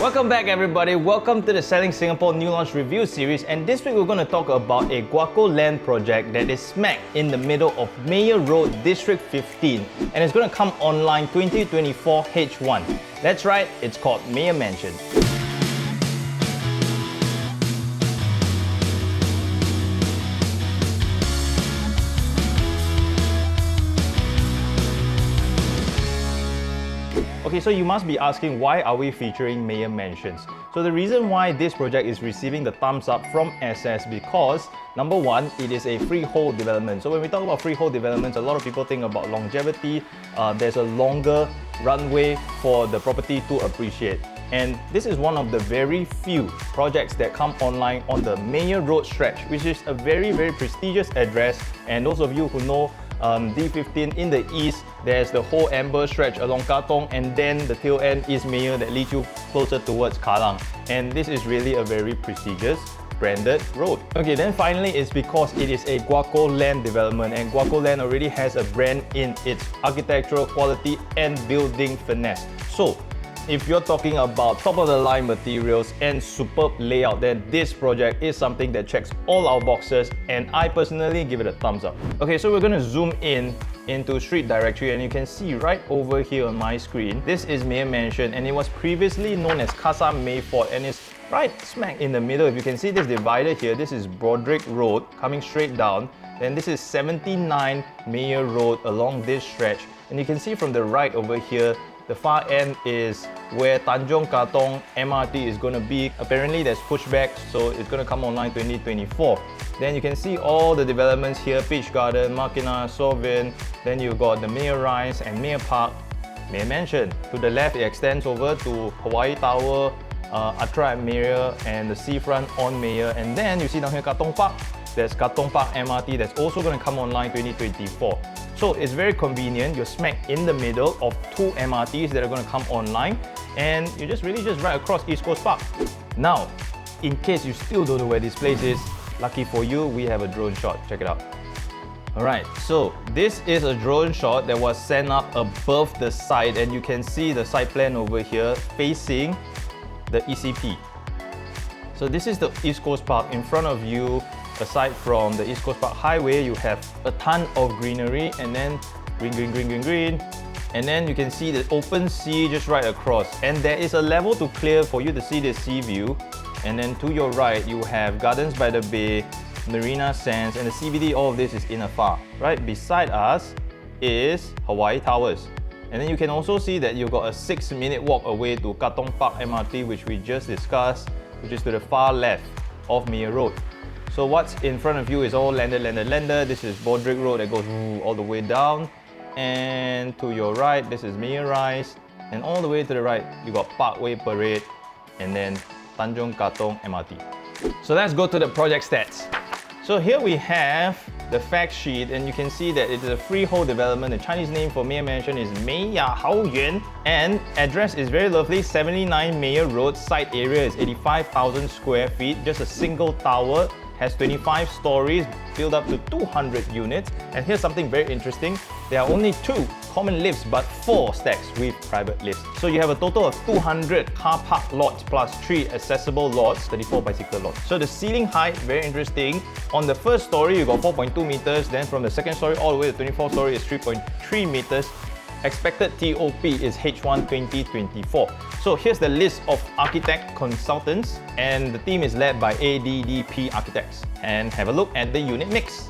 Welcome back everybody, welcome to the Selling Singapore New Launch Review series, and this week we're going to talk about a Guoco Land project that is smack in the middle of Meyer Road, District 15, and it's going to come online 2024 H1. That's right, it's called Meyer Mansion. Okay, so you must be asking, why are we featuring Meyer Mansions? So the reason why this project is receiving the thumbs up from SS because number one, it is a freehold development. So when we talk about freehold developments, a lot of people think about longevity. There's a longer runway for the property to appreciate. And this is one of the very few projects that come online on the Meyer Road stretch, which is a very, very prestigious address. And those of you who know D15 in the east, there's the whole amber stretch along Katong, and then the tail end is Meyer that leads you closer towards Kallang. And this is really a very prestigious branded road. Okay, then finally it's because it is a Guoco Land development, and Guoco Land already has a brand in its architectural quality and building finesse. So if you're talking about top-of-the-line materials and superb layout, then this project is something that checks all our boxes, and I personally give it a thumbs up. Okay, so we're going to zoom in into street directory, and you can see right over here on my screen, this is Meyer Mansion, and it was previously known as Casa Mayford, and it's right smack in the middle. If you can see this divider here, this is Broderick Road coming straight down, then this is 79 Meyer Road along this stretch, and you can see from the right over here, the far end is where 𝗳𝗿𝗲𝗵𝗵𝗵𝗵 MRT is going to be. Apparently there's pushback, so it's going to come online 2024. Then you can see all the developments here, Peach Garden, Makina, Sovin. Then you've got the Meyer Rise and Meyer Park, Meyer Mansion. To the left, it extends over to Hawaii Tower, Atra at Meyer, and the seafront on Meyer. And then you see down here Katong Park. There's Katong Park MRT that's also going to come online 2024. So it's very convenient. You're smack in the middle of two MRTs that are going to come online, and you're just right across East Coast Park. Now, in case you still don't know where this place is, lucky for you, we have a drone shot. Check it out. Alright, so this is a drone shot that was sent up above the site, and you can see the site plan over here facing the ECP. So this is the East Coast Park. In front of you, aside from the East Coast Park Highway, you have a ton of greenery, and then green. And then you can see the open sea just right across. And there is a level to clear for you to see the sea view. And then to your right, you have Gardens by the Bay, Marina Sands, and the CBD. All of this is in afar. Right beside us is Hawaii Towers. And then you can also see that you've got a 6-minute walk away to Katong Park MRT, which we just discussed, which is to the far left of Meyer Road. So what's in front of you is all landed. This is Broderick Road that goes all the way down. And to your right, this is Meyer Rise. And all the way to the right, you got Parkway Parade and then Tanjong Katong MRT. So let's go to the project stats. So here we have the fact sheet, and you can see that it is a freehold development. The Chinese name for Meyer Mansion is Meiyahao-yuan, and address is very lovely, 79 Meyer Road. Site area is 85,000 square feet, just a single tower. Has 25 stories, built up to 200 units. And here's something very interesting. There are only 2 common lifts, but 4 stacks with private lifts. So you have a total of 200 car park lots plus 3 accessible lots, 34 bicycle lots. So the ceiling height, very interesting. On the first story, you got 4.2 meters. Then from the second story all the way to 24th story is 3.3 meters. Expected TOP is H1 2024. So here's the list of architect consultants, and the team is led by ADDP Architects. And have a look at the unit mix.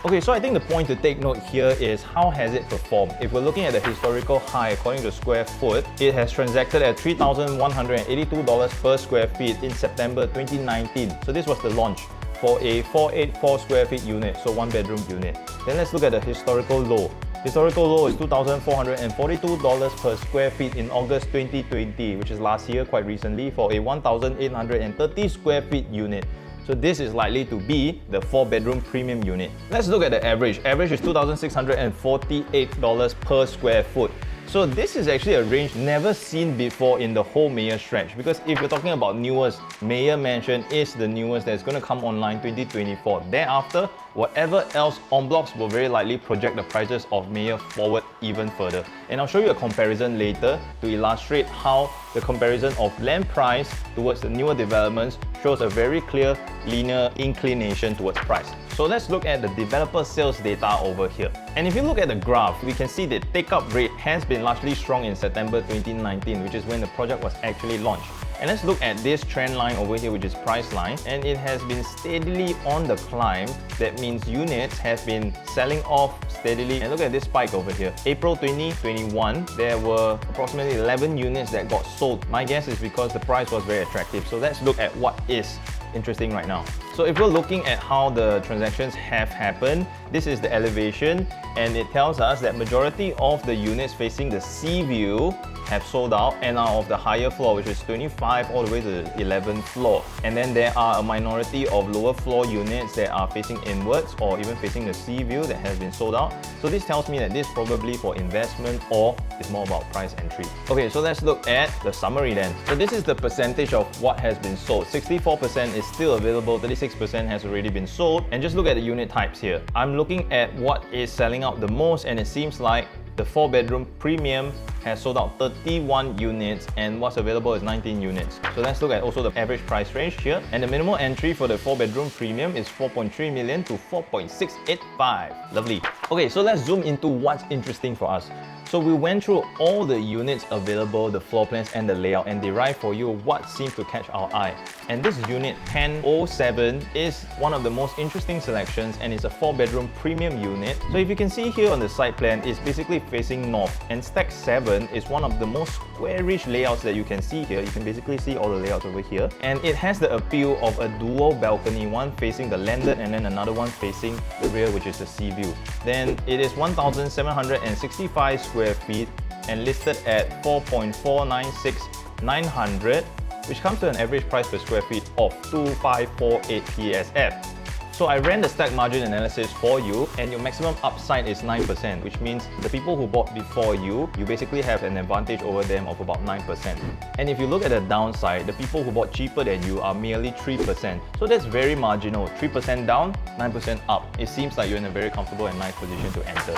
Okay, so I think the point to take note here is how has it performed. If we're looking at the historical high, according to square foot, it has transacted at $3,182 per square feet in September 2019. So this was the launch for a 484 square feet unit, so 1-bedroom unit. Then let's look at the historical low. Historical low is $2,442 per square feet in August 2020, which is last year, quite recently, for a 1,830 square feet unit. So this is likely to be the 4-bedroom premium unit. Let's look at the average. Average is $2,648 per square foot. So this is actually a range never seen before in the whole Meyer stretch, because if you're talking about newest, Meyer Mansion is the newest that's going to come online 2024. Thereafter, whatever else en blocs will very likely project the prices of Meyer forward even further. And I'll show you a comparison later to illustrate how the comparison of land price towards the newer developments shows a very clear linear inclination towards price. So let's look at the developer sales data over here. And if you look at the graph, we can see that take-up rate has been largely strong in September 2019, which is when the project was actually launched. And let's look at this trend line over here, which is price line, and it has been steadily on the climb. That means units have been selling off steadily. And look at this spike over here. April 2021, there were approximately 11 units that got sold. My guess is because the price was very attractive. So let's look at what is interesting right now. So if we're looking at how the transactions have happened, this is the elevation, and it tells us that majority of the units facing the sea view have sold out and are of the higher floor, which is 25 all the way to the 11th floor. And then there are a minority of lower floor units that are facing inwards or even facing the sea view that has been sold out. So this tells me that this is probably for investment or it's more about price entry. Okay, so let's look at the summary then. So this is the percentage of what has been sold. 64% is still available, 36% has already been sold. And just look at the unit types here. I'm looking at what is selling out the most, and it seems like the 4-bedroom premium has sold out 31 units and what's available is 19 units. So let's look at also the average price range here. And the minimal entry for the 4-bedroom premium is 4.3 million to 4.685. Lovely. Okay, so let's zoom into what's interesting for us. So we went through all the units available, the floor plans and the layout, and derived for you what seemed to catch our eye. And this unit 1007 is one of the most interesting selections, and it's a 4-bedroom premium unit. So if you can see here on the site plan, it's basically facing north, and stack 7 is one of the most squarish layouts that you can see here. You can basically see all the layouts over here, and it has the appeal of a dual balcony, one facing the landed and then another one facing the rear, which is the sea view. Then it is 1,765 square feet and listed at 4.496900, which comes to an average price per square feet of 2548 PSF. So I ran the stack margin analysis for you, and your maximum upside is 9%, which means the people who bought before you basically have an advantage over them of about 9%. And if you look at the downside, the people who bought cheaper than you are merely 3%. So that's very marginal. 3% down, 9% up. It seems like you're in a very comfortable and nice position to enter.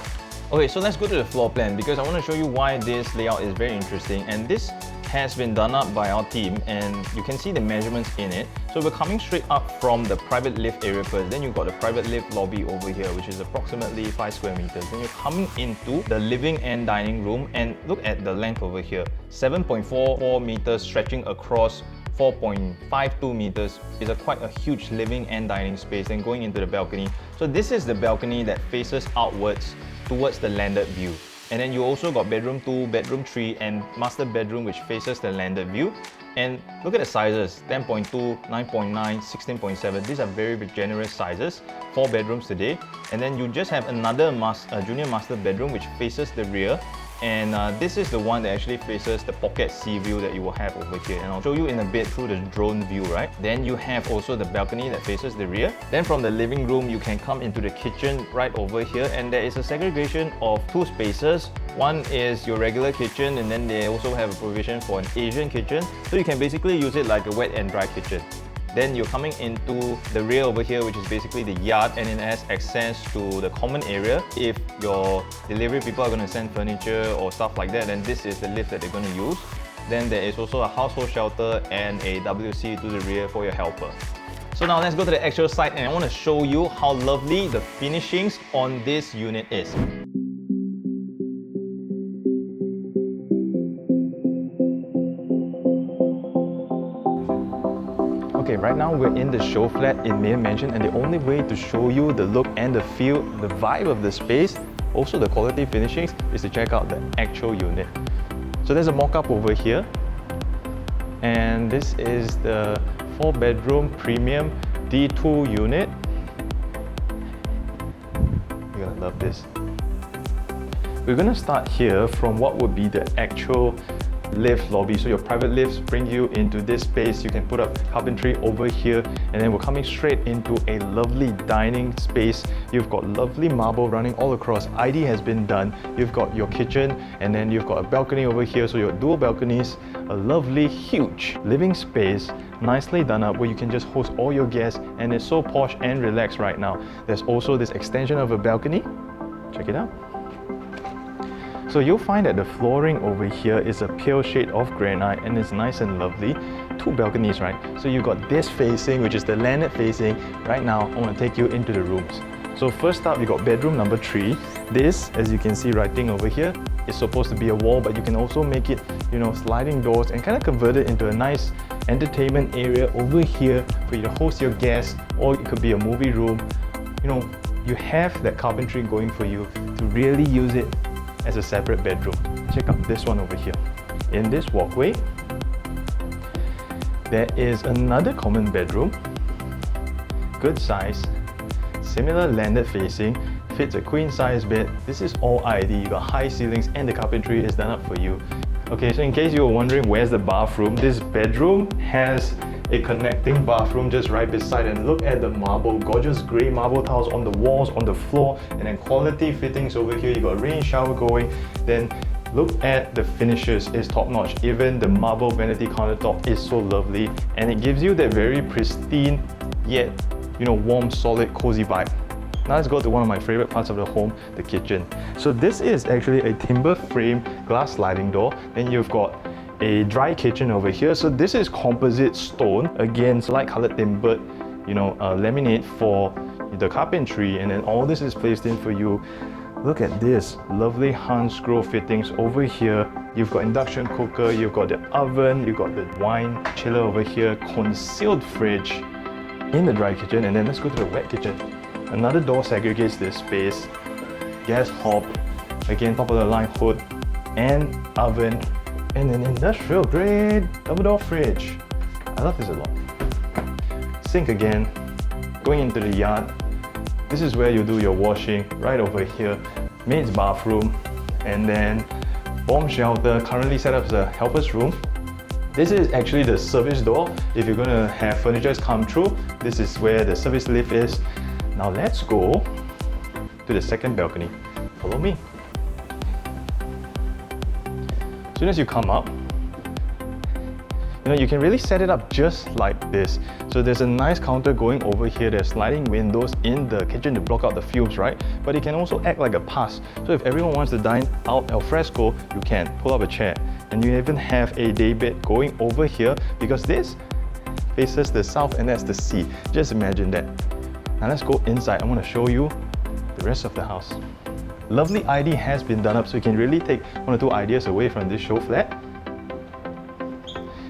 Okay, so let's go to the floor plan because I want to show you why this layout is very interesting, and this has been done up by our team and you can see the measurements in it. So we're coming straight up from the private lift area first, then you've got the private lift lobby over here, which is approximately 5 square meters. Then you're coming into the living and dining room, and look at the length over here, 7.44 meters stretching across 4.52 meters is quite a huge living and dining space. Then going into the balcony, so this is the balcony that faces outwards towards the landed view. And then you also got bedroom 2, bedroom 3 and master bedroom which faces the landed view. And look at the sizes, 10.2, 9.9, 16.7. These are very generous sizes, 4 bedrooms today. And then you just have another junior master bedroom which faces the rear. And this is the one that actually faces the pocket sea view that you will have over here, and I'll show you in a bit through the drone view, right? Then you have also the balcony that faces the rear. Then from the living room you can come into the kitchen right over here, and there is a segregation of 2 spaces. One is your regular kitchen, and then they also have a provision for an Asian kitchen, so you can basically use it like a wet and dry kitchen. Then you're coming into the rear over here, which is basically the yard, and it has access to the common area. If your delivery people are going to send furniture or stuff like that, then this is the lift that they're going to use. Then there is also a household shelter and a WC to the rear for your helper. So now let's go to the actual site, and I want to show you how lovely the finishings on this unit is. Okay, right now we're in the show flat in Meyer Mansion, and the only way to show you the look and the feel, the vibe of the space, also the quality finishings, is to check out the actual unit. So there's a mock-up over here, and this is the 4-bedroom premium D2 unit. You're gonna love this. We're gonna start here from what would be the actual lift lobby. So your private lifts bring you into this space. You can put up carpentry over here, and then we're coming straight into a lovely dining space. You've got lovely marble running all across. ID has been done. You've got your kitchen, and then you've got a balcony over here. So your dual balconies, a lovely, huge living space, nicely done up where you can just host all your guests, and it's so posh and relaxed right now. There's also this extension of a balcony. Check it out. So you'll find that the flooring over here is a pale shade of granite and it's nice and lovely. Two balconies, right? So you've got this facing, which is the landed facing. Right now, I want to take you into the rooms. So first up, you got bedroom number 3. This, as you can see writing over here, is supposed to be a wall, but you can also make it, sliding doors and kind of convert it into a nice entertainment area over here for you to host your guests, or it could be a movie room. You have that carpentry going for you to really use it as a separate bedroom. Check out this one over here. In this walkway, there is another common bedroom. Good size, similar landed facing, fits a queen size bed. This is all ID. You got high ceilings and the carpentry is done up for you. Okay, so in case you were wondering where's the bathroom, this bedroom has a connecting bathroom just right beside, and look at the marble, gorgeous grey marble tiles on the walls, on the floor, and then quality fittings over here. You got a rain shower going. Then look at the finishes, it's top notch. Even the marble vanity countertop is so lovely, and it gives you that very pristine yet warm, solid, cozy vibe. Now let's go to one of my favorite parts of the home, the kitchen. So this is actually a timber frame glass sliding door. Then you've got a dry kitchen over here. So this is composite stone, again light colored timbered, laminate for the carpentry, and then all this is placed in for you. Look at this lovely Hansgrohe fittings over here. You've got induction cooker, you've got the oven, you've got the wine chiller over here, concealed fridge in the dry kitchen, and then let's go to the wet kitchen. Another door segregates this space, gas hob, again top of the line hood and oven, and an industrial grade double door fridge. I love this a lot. Sink again, going into the yard. This is where you do your washing, right over here. Maid's bathroom, and then bomb shelter, currently set up as a helper's room. This is actually the service door. If you're gonna have furniture come through, this is where the service lift is. Now let's go to the second balcony. Follow me. As soon as you come up, you can really set it up just like this. So there's a nice counter going over here. There's sliding windows in the kitchen to block out the fumes, right? But it can also act like a pass. So if everyone wants to dine out al fresco, you can pull up a chair. And you even have a day bed going over here because this faces the south and that's the sea. Just imagine that. Now let's go inside. I want to show you the rest of the house. Lovely ID has been done up, so you can really take 1 or 2 ideas away from this show flat.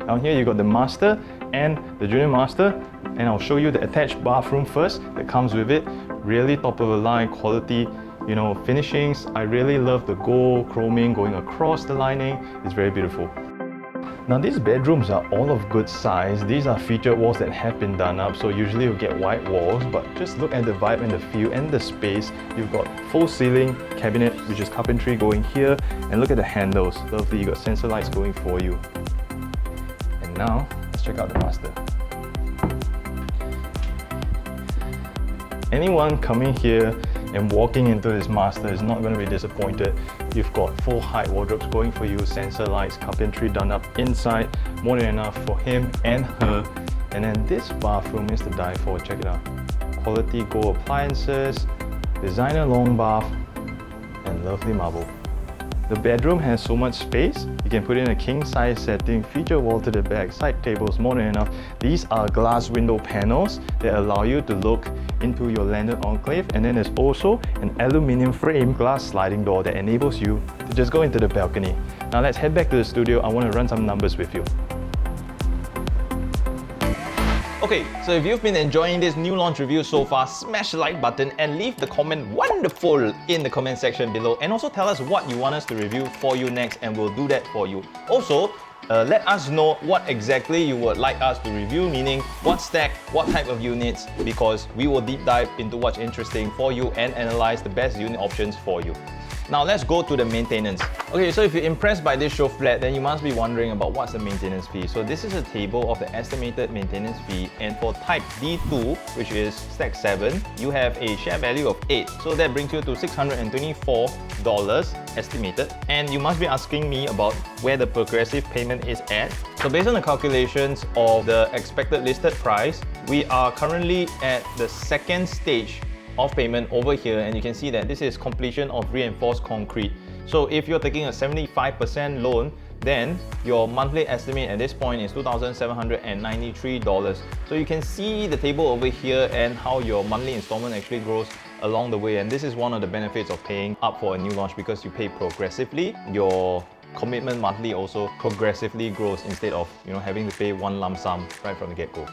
Down here you got the master and the junior master, and I'll show you the attached bathroom first that comes with it. Really top of the line quality, finishings. I really love the gold chroming going across the lining. It's very beautiful. Now these bedrooms are all of good size. These are featured walls that have been done up, so usually you'll get white walls, but just look at the vibe and the feel and the space. You've got full ceiling cabinet, which is carpentry going here, and look at the handles. Lovely, you got sensor lights going for you. And now, let's check out the master. Anyone coming here and walking into this master is not going to be disappointed. You've got full height wardrobes going for you, sensor lights, carpentry done up inside, more than enough for him and her. And then this bathroom is to die for. Check it out. Quality gold appliances, designer long bath, and lovely marble. The bedroom has so much space. You can put in a king size setting, feature wall to the back, side tables, more than enough. These are glass window panels that allow you to look into your landed enclave, and then there's also an aluminium frame glass sliding door that enables you to just go into the balcony. Now let's head back to the studio. I want to run some numbers with you. Okay, so if you've been enjoying this new launch review so far, smash the like button and leave the comment wonderful in the comment section below, and also tell us what you want us to review for you next, and we'll do that for you. Also, let us know what exactly you would like us to review, meaning what stack, what type of units, because we will deep dive into what's interesting for you and analyze the best unit options for you. Now let's go to the maintenance. Okay, so if you're impressed by this show flat, then you must be wondering about what's the maintenance fee. So this is a table of the estimated maintenance fee, and for type D2, which is stack 7, you have a share value of 8. So that brings you to $624 estimated. And you must be asking me about where the progressive payment is at. So based on the calculations of the expected listed price, we are currently at the second stage of payment over here, and you can see that this is completion of reinforced concrete. So if you're taking a 75% loan, then your monthly estimate at this point is $2,793. So you can see the table over here and how your monthly installment actually grows along the way, and this is one of the benefits of paying up for a new launch, because you pay progressively. Your commitment monthly also progressively grows instead of having to pay one lump sum right from the get-go.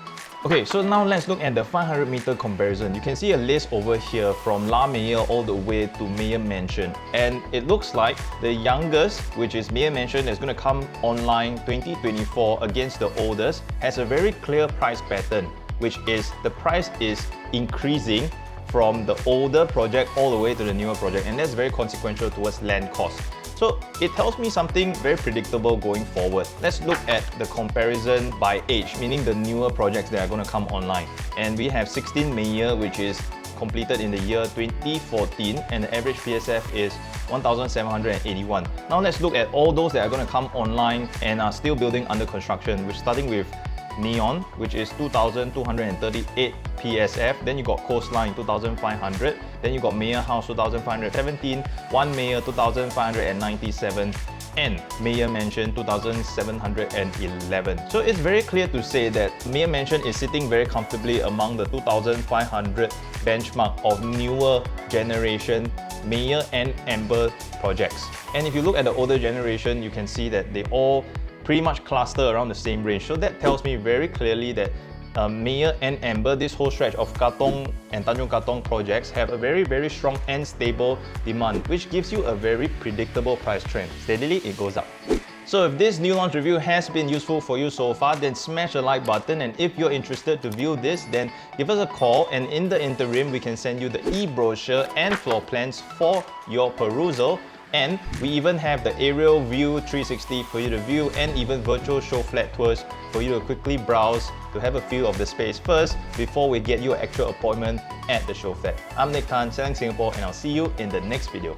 Okay, so now let's look at the 500-meter comparison. You can see a list over here from 𝗲𝗵𝗧 all the way to Meyer Mansion, and it looks like the youngest, which is Meyer Mansion, is going to come online 2024 against the oldest, has a very clear price pattern, which is the price is increasing from the older project all the way to the newer project, and that's very consequential towards land cost. So it tells me something very predictable going forward. Let's look at the comparison by age, meaning the newer projects that are going to come online. And we have 16 Meyer, which is completed in the year 2014, and the average PSF is 1,781. Now let's look at all those that are going to come online and are still building under construction. We're starting with Neon, which is 2,238 PSF. Then you got Coastline 2,500. Then you got Meyer House 2,517, One Meyer 2,597, and Meyer Mansion 2,711. So it's very clear to say that Meyer Mansion is sitting very comfortably among the 2,500 benchmark of newer generation Meyer and 𝗲𝗵𝗲𝗵𝗵 projects. And if you look at the older generation, you can see that they all pretty much cluster around the same range. So that tells me very clearly that Meyer and 𝗲𝗵𝗵𝗵, this whole stretch of Katong and Tanjung Katong projects, have a very, very strong and stable demand, which gives you a very predictable price trend. Steadily, it goes up. So if this new launch review has been useful for you so far, then smash the like button, and if you're interested to view this, then give us a call, and in the interim, we can send you the e-brochure and floor plans for your perusal. And we even have the aerial view 360 for you to view, and even virtual show flat tours for you to quickly browse to have a feel of the space first before we get you an actual appointment at the show flat. I'm Nick Tan, selling Singapore, and I'll see you in the next video.